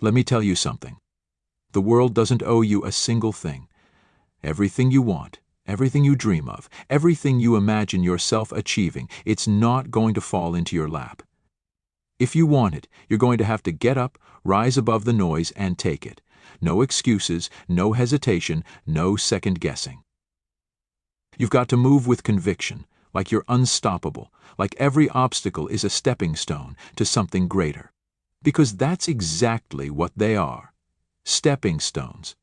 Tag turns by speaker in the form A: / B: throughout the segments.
A: Let me tell you something. The world doesn't owe you a single thing. Everything you want, everything you dream of, everything you imagine yourself achieving, it's not going to fall into your lap. If you want it, you're going to have to get up, rise above the noise, and take it. No excuses, no hesitation, no second guessing. You've got to move with conviction, like you're unstoppable, like every obstacle is a stepping stone to something greater. Because that's exactly what they are. Stepping stones.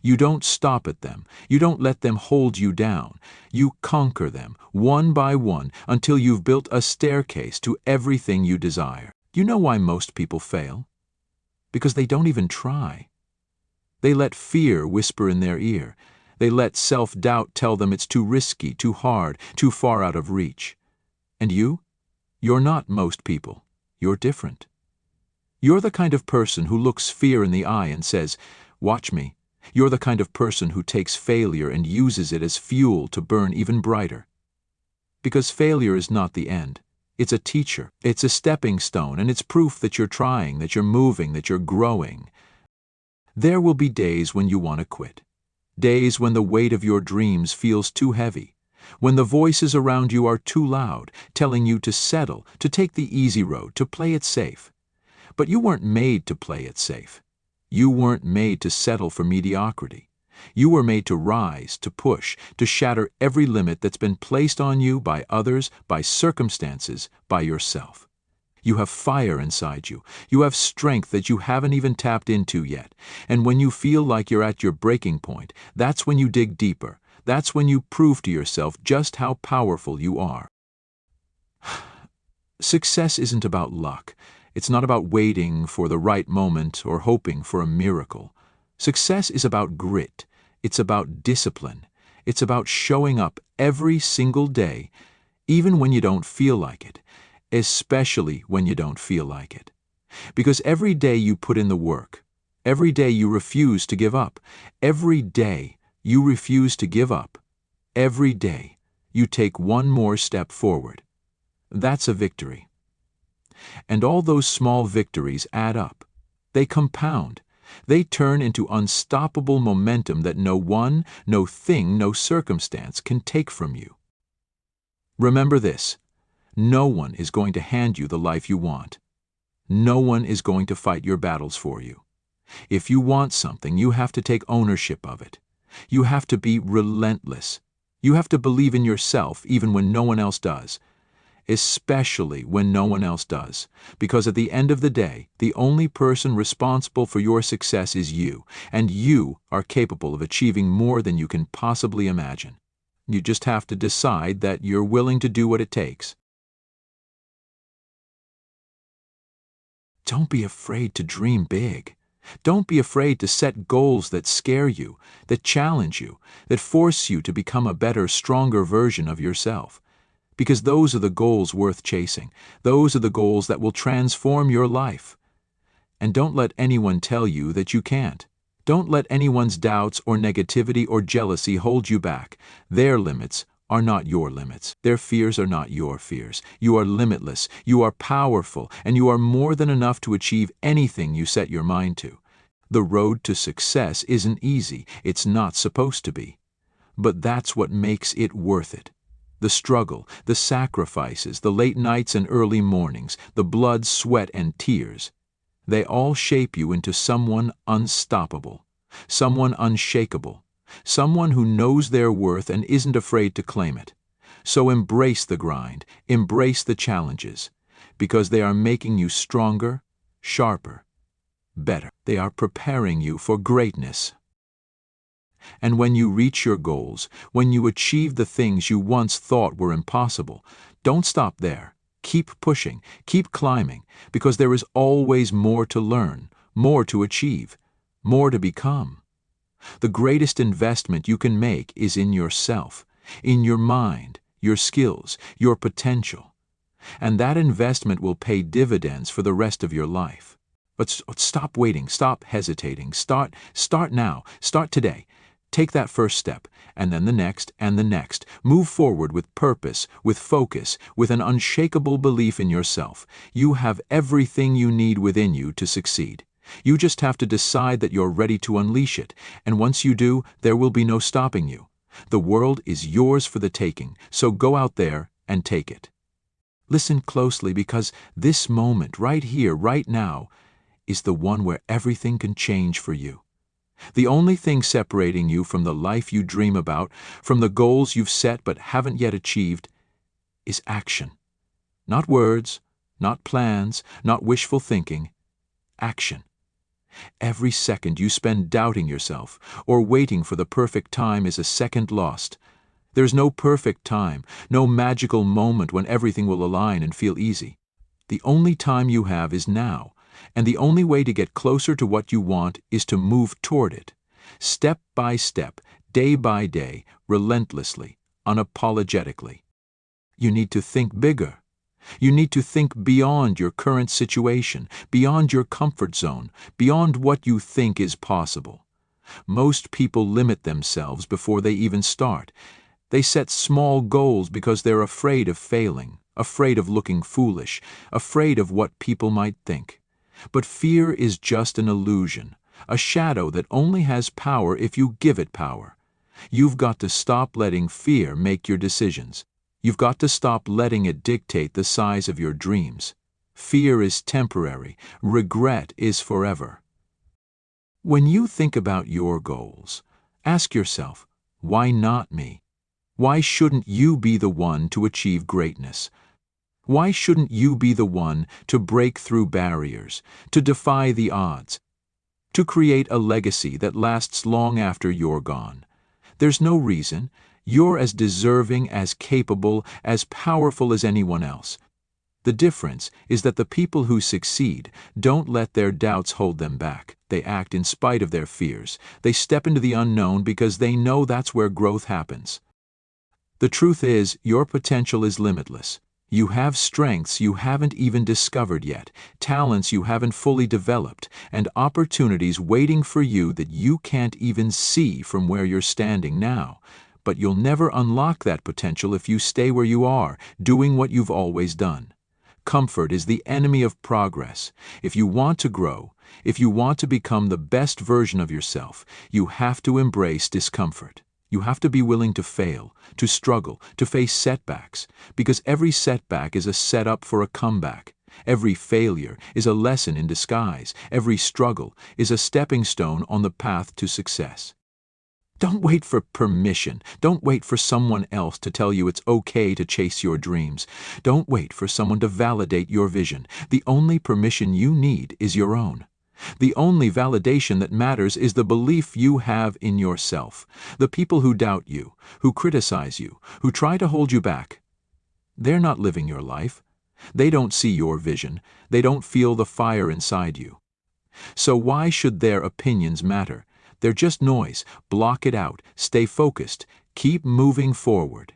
A: You don't stop at them. You don't let them hold you down. You conquer them, one by one, until you've built a staircase to everything you desire. You know why most people fail? Because they don't even try. They let fear whisper in their ear. They let self-doubt tell them it's too risky, too hard, too far out of reach. And you? You're not most people. You're different. You're the kind of person who looks fear in the eye and says, "Watch me." You're the kind of person who takes failure and uses it as fuel to burn even brighter. Because failure is not the end. It's a teacher. It's a stepping stone, and it's proof that you're trying, that you're moving, that you're growing. There will be days when you want to quit. Days when the weight of your dreams feels too heavy. When the voices around you are too loud, telling you to settle, to take the easy road, to play it safe. But you weren't made to play it safe. You weren't made to settle for mediocrity. You were made to rise, to push, to shatter every limit that's been placed on you by others, by circumstances, by yourself. You have fire inside you. You have strength that you haven't even tapped into yet. And when you feel like you're at your breaking point, that's when you dig deeper. That's when you prove to yourself just how powerful you are. Success isn't about luck. It's not about waiting for the right moment or hoping for a miracle. Success is about grit. It's about discipline. It's about showing up every single day, even when you don't feel like it, especially when you don't feel like it. Because every day you put in the work, every day you refuse to give up, every day you refuse to give up, every day you take one more step forward. That's a victory. And all those small victories add up. They compound. They turn into unstoppable momentum that no one, no thing, no circumstance can take from you. Remember this: no one is going to hand you the life you want. No one is going to fight your battles for you. If you want something, you have to take ownership of it. You have to be relentless. You have to believe in yourself even when no one else does. Especially when no one else does, because at the end of the day, the only person responsible for your success is you, and you are capable of achieving more than you can possibly imagine. You just have to decide that you're willing to do what it takes. Don't be afraid to dream big. Don't be afraid to set goals that scare you, that challenge you, that force you to become a better, stronger version of yourself. Because those are the goals worth chasing. Those are the goals that will transform your life. And don't let anyone tell you that you can't. Don't let anyone's doubts or negativity or jealousy hold you back. Their limits are not your limits. Their fears are not your fears. You are limitless, you are powerful, and you are more than enough to achieve anything you set your mind to. The road to success isn't easy. It's not supposed to be. But that's what makes it worth it. The struggle, the sacrifices, the late nights and early mornings, the blood, sweat, and tears, they all shape you into someone unstoppable, someone unshakable, someone who knows their worth and isn't afraid to claim it. So embrace the grind, embrace the challenges, because they are making you stronger, sharper, better. They are preparing you for greatness. And when you reach your goals, when you achieve the things you once thought were impossible, don't stop there. Keep pushing, keep climbing, because there is always more to learn, more to achieve, more to become. The greatest investment you can make is in yourself, in your mind, your skills, your potential. And that investment will pay dividends for the rest of your life. But stop waiting, stop hesitating, start now, start today. Take that first step, and then the next and the next. Move forward with purpose, with focus, with an unshakable belief in yourself. You have everything you need within you to succeed. You just have to decide that you're ready to unleash it, and once you do, there will be no stopping you. The world is yours for the taking, so go out there and take it. Listen closely, because this moment, right here, right now, is the one where everything can change for you. The only thing separating you from the life you dream about, from the goals you've set but haven't yet achieved, is action. Not words, not plans, not wishful thinking. Action. Every second you spend doubting yourself or waiting for the perfect time is a second lost. There's no perfect time, no magical moment when everything will align and feel easy. The only time you have is now, and the only way to get closer to what you want is to move toward it. Step by step, day by day, relentlessly, unapologetically. You need to think bigger. You need to think beyond your current situation, beyond your comfort zone, beyond what you think is possible. Most people limit themselves before they even start. They set small goals because they're afraid of failing, afraid of looking foolish, afraid of what people might think. But fear is just an illusion, a shadow that only has power if you give it power. You've got to stop letting fear make your decisions. You've got to stop letting it dictate the size of your dreams. Fear is temporary. Regret is forever. When you think about your goals, ask yourself, why not me? Why shouldn't you be the one to achieve greatness? Why shouldn't you be the one to break through barriers, to defy the odds, to create a legacy that lasts long after you're gone? There's no reason. You're as deserving, as capable, as powerful as anyone else. The difference is that the people who succeed don't let their doubts hold them back. They act in spite of their fears. They step into the unknown because they know that's where growth happens. The truth is, your potential is limitless. You have strengths you haven't even discovered yet, talents you haven't fully developed, and opportunities waiting for you that you can't even see from where you're standing now. But you'll never unlock that potential if you stay where you are, doing what you've always done. Comfort is the enemy of progress. If you want to grow, if you want to become the best version of yourself, you have to embrace discomfort. You have to be willing to fail, to struggle, to face setbacks, because every setback is a setup for a comeback. Every failure is a lesson in disguise. Every struggle is a stepping stone on the path to success. Don't wait for permission. Don't wait for someone else to tell you it's okay to chase your dreams. Don't wait for someone to validate your vision. The only permission you need is your own. The only validation that matters is the belief you have in yourself. The people who doubt you, who criticize you, who try to hold you back, they're not living your life. They don't see your vision. They don't feel the fire inside you. So why should their opinions matter? They're just noise. Block it out. Stay focused. Keep moving forward.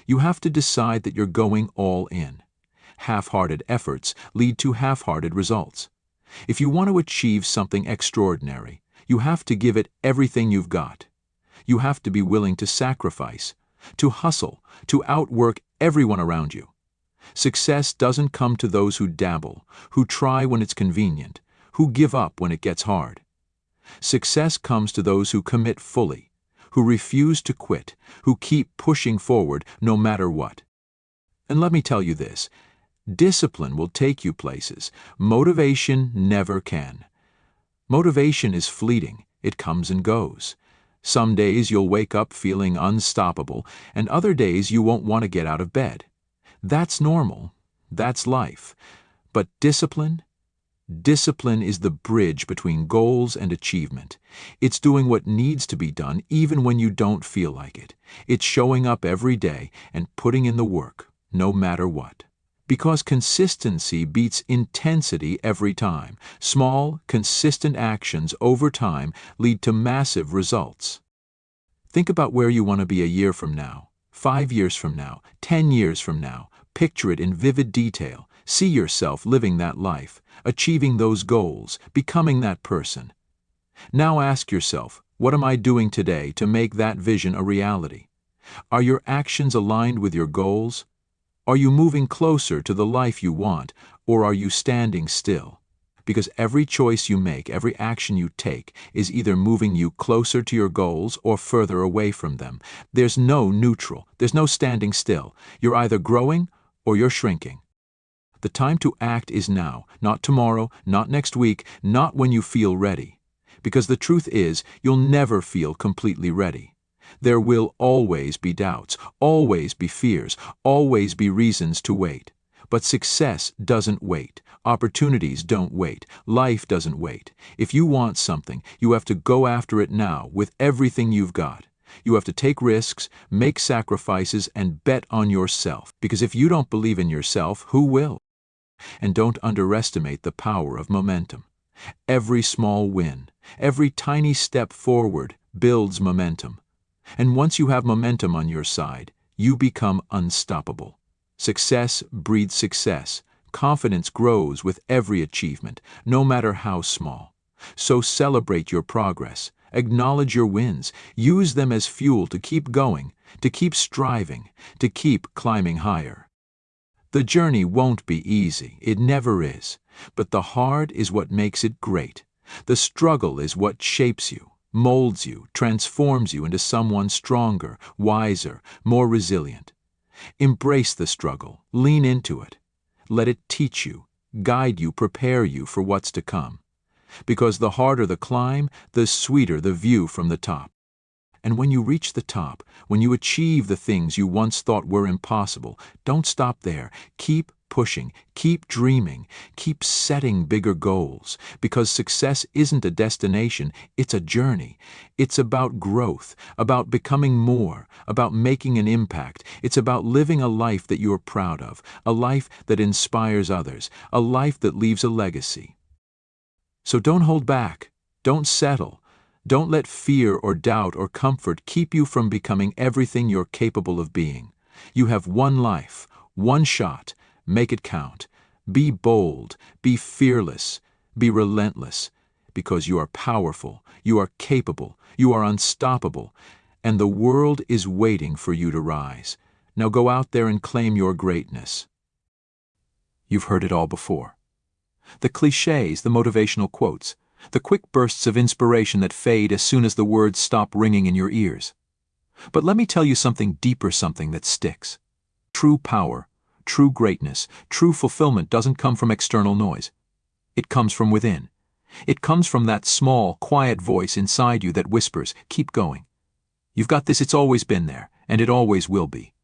A: You have to decide that you're going all in. Half-hearted efforts lead to half-hearted results. If you want to achieve something extraordinary, you have to give it everything you've got. You have to be willing to sacrifice, to hustle, to outwork everyone around you. Success doesn't come to those who dabble, who try when it's convenient, who give up when it gets hard. Success comes to those who commit fully, who refuse to quit, who keep pushing forward no matter what. And let me tell you this, discipline will take you places. Motivation never can. Motivation is fleeting. It comes and goes. Some days you'll wake up feeling unstoppable, and other days you won't want to get out of bed. That's normal. That's life. But discipline is the bridge between goals and achievement. It's doing what needs to be done even when you don't feel like it. It's showing up every day and putting in the work, no matter what. Because consistency beats intensity every time. Small, consistent actions over time lead to massive results. Think about where you want to be a year from now, 5 years from now, 10 years from now. Picture it in vivid detail. See yourself living that life, achieving those goals, becoming that person. Now ask yourself, what am I doing today to make that vision a reality? Are your actions aligned with your goals? Are you moving closer to the life you want, or are you standing still? Because every choice you make, every action you take, is either moving you closer to your goals or further away from them. There's no neutral. There's no standing still. You're either growing or you're shrinking. The time to act is now, not tomorrow, not next week, not when you feel ready. Because the truth is, you'll never feel completely ready. There will always be doubts, always be fears, always be reasons to wait. But success doesn't wait. Opportunities don't wait. Life doesn't wait. If you want something, you have to go after it now with everything you've got. You have to take risks, make sacrifices, and bet on yourself. Because if you don't believe in yourself, who will? And don't underestimate the power of momentum. Every small win, every tiny step forward builds momentum. And once you have momentum on your side, you become unstoppable. Success breeds success. Confidence grows with every achievement, no matter how small. So celebrate your progress. Acknowledge your wins. Use them as fuel to keep going, to keep striving, to keep climbing higher. The journey won't be easy. It never is. But the hard is what makes it great. The struggle is what shapes you, molds you, transforms you into someone stronger, wiser, more resilient. Embrace the struggle. Lean into it. Let it teach you, guide you, prepare you for what's to come. Because the harder the climb, the sweeter the view from the top. And when you reach the top, when you achieve the things you once thought were impossible, don't stop there. Keep pushing, keep dreaming, keep setting bigger goals. Because success isn't a destination, it's a journey. It's about growth, about becoming more, about making an impact. It's about living a life that you're proud of, a life that inspires others, a life that leaves a legacy. So don't hold back. Don't settle. Don't let fear or doubt or comfort keep you from becoming everything you're capable of being. You have one life, one shot. Make it count. Be bold. Be fearless. Be relentless. Because you are powerful. You are capable. You are unstoppable. And the world is waiting for you to rise. Now go out there and claim your greatness. You've heard it all before. The cliches, the motivational quotes, the quick bursts of inspiration that fade as soon as the words stop ringing in your ears. But let me tell you something deeper, something that sticks. True power, true greatness, true fulfillment doesn't come from external noise. It comes from within. It comes from that small, quiet voice inside you that whispers, keep going. You've got this, it's always been there, and it always will be.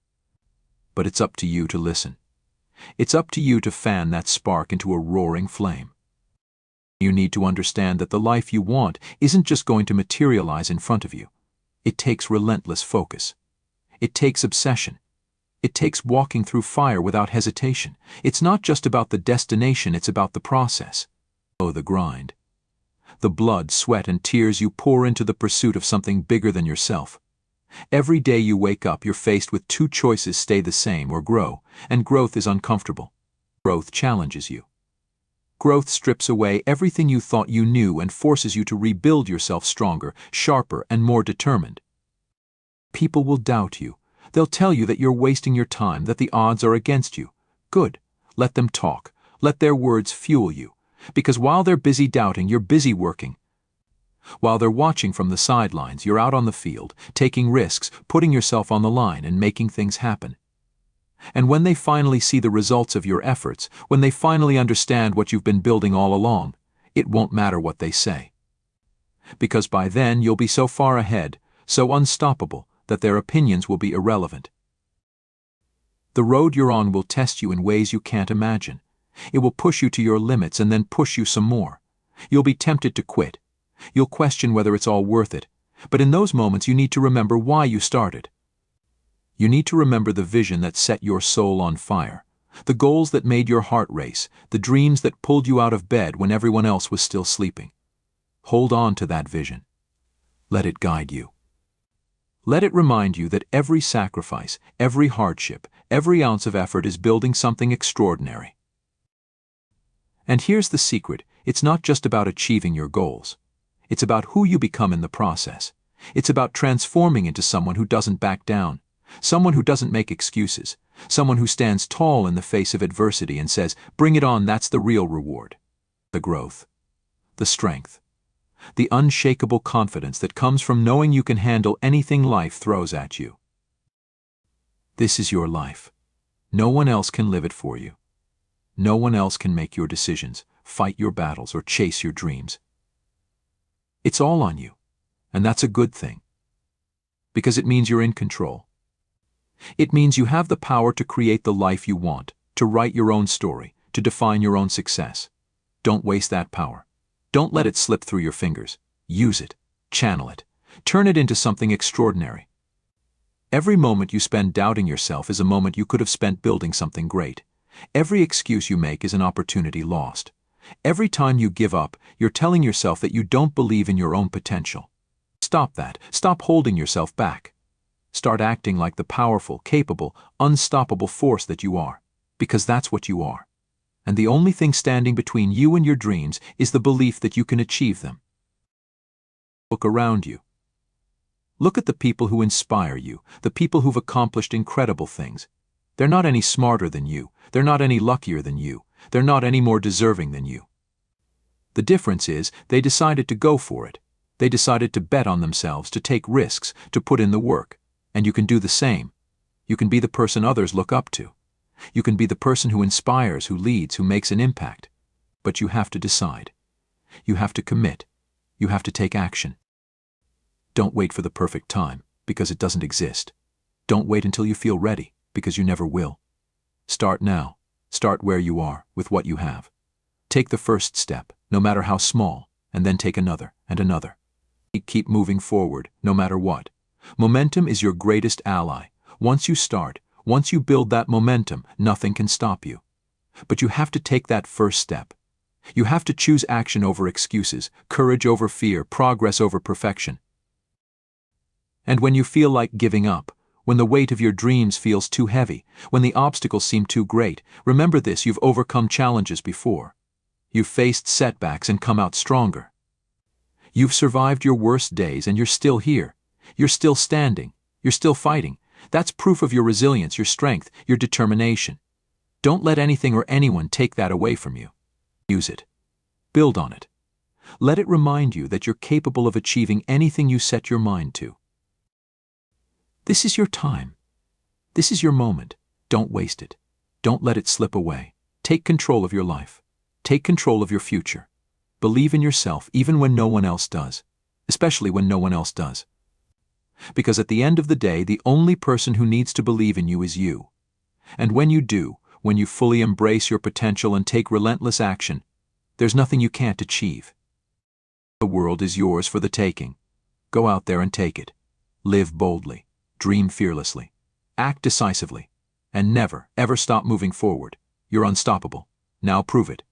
A: But it's up to you to listen. It's up to you to fan that spark into a roaring flame. You need to understand that the life you want isn't just going to materialize in front of you. It takes relentless focus. It takes obsession. It takes walking through fire without hesitation. It's not just about the destination, it's about the process. Oh, the grind. The blood, sweat, and tears you pour into the pursuit of something bigger than yourself. Every day you wake up, you're faced with two choices: stay the same or grow, and growth is uncomfortable. Growth challenges you. Growth strips away everything you thought you knew and forces you to rebuild yourself stronger, sharper, and more determined. People will doubt you. They'll tell you that you're wasting your time, that the odds are against you. Good. Let them talk. Let their words fuel you. Because while they're busy doubting, you're busy working. While they're watching from the sidelines, you're out on the field, taking risks, putting yourself on the line, and making things happen. And when they finally see the results of your efforts, when they finally understand what you've been building all along, it won't matter what they say. Because by then you'll be so far ahead, so unstoppable, that their opinions will be irrelevant. The road you're on will test you in ways you can't imagine. It will push you to your limits and then push you some more. You'll be tempted to quit. You'll question whether it's all worth it. But in those moments you need to remember why you started. You need to remember the vision that set your soul on fire, the goals that made your heart race, the dreams that pulled you out of bed when everyone else was still sleeping. Hold on to that vision. Let it guide you. Let it remind you that every sacrifice, every hardship, every ounce of effort is building something extraordinary. And here's the secret: it's not just about achieving your goals. It's about who you become in the process. It's about transforming into someone who doesn't back down, someone who doesn't make excuses, someone who stands tall in the face of adversity and says, "Bring it on, that's the real reward." The growth, the strength, the unshakable confidence that comes from knowing you can handle anything life throws at you. This is your life. No one else can live it for you. No one else can make your decisions, fight your battles, or chase your dreams. It's all on you, and that's a good thing, because it means you're in control. It means you have the power to create the life you want, to write your own story, to define your own success. Don't waste that power. Don't let it slip through your fingers. Use it, channel it, turn it into something extraordinary. Every moment you spend doubting yourself is a moment you could have spent building something great. Every excuse you make is an opportunity lost. Every time you give up, you're telling yourself that you don't believe in your own potential. Stop that. Stop holding yourself back. Start acting like the powerful, capable, unstoppable force that you are, because that's what you are. And the only thing standing between you and your dreams is the belief that you can achieve them. Look around you. Look at the people who inspire you, the people who've accomplished incredible things. They're not any smarter than you. They're not any luckier than you. They're not any more deserving than you. The difference is they decided to go for it. They decided to bet on themselves, to take risks, to put in the work. And you can do the same. You can be the person others look up to. You can be the person who inspires, who leads, who makes an impact. But you have to decide. You have to commit. You have to take action. Don't wait for the perfect time, because it doesn't exist. Don't wait until you feel ready, because you never will. Start now. Start where you are, with what you have. Take the first step, no matter how small, and then take another and another. Keep moving forward, no matter what. Momentum is your greatest ally. Once you start, once you build that momentum, nothing can stop you. But you have to take that first step. You have to choose action over excuses, courage over fear, progress over perfection. And when you feel like giving up, when the weight of your dreams feels too heavy, when the obstacles seem too great, remember this: you've overcome challenges before. You've faced setbacks and come out stronger. You've survived your worst days and you're still here. You're still standing. You're still fighting. That's proof of your resilience, your strength, your determination. Don't let anything or anyone take that away from you. Use it. Build on it. Let it remind you that you're capable of achieving anything you set your mind to. This is your time. This is your moment. Don't waste it. Don't let it slip away. Take control of your life. Take control of your future. Believe in yourself even when no one else does, especially when no one else does. Because at the end of the day, the only person who needs to believe in you is you. And when you do, when you fully embrace your potential and take relentless action, there's nothing you can't achieve. The world is yours for the taking. Go out there and take it. Live boldly. Dream fearlessly. Act decisively. And never, ever stop moving forward. You're unstoppable. Now prove it.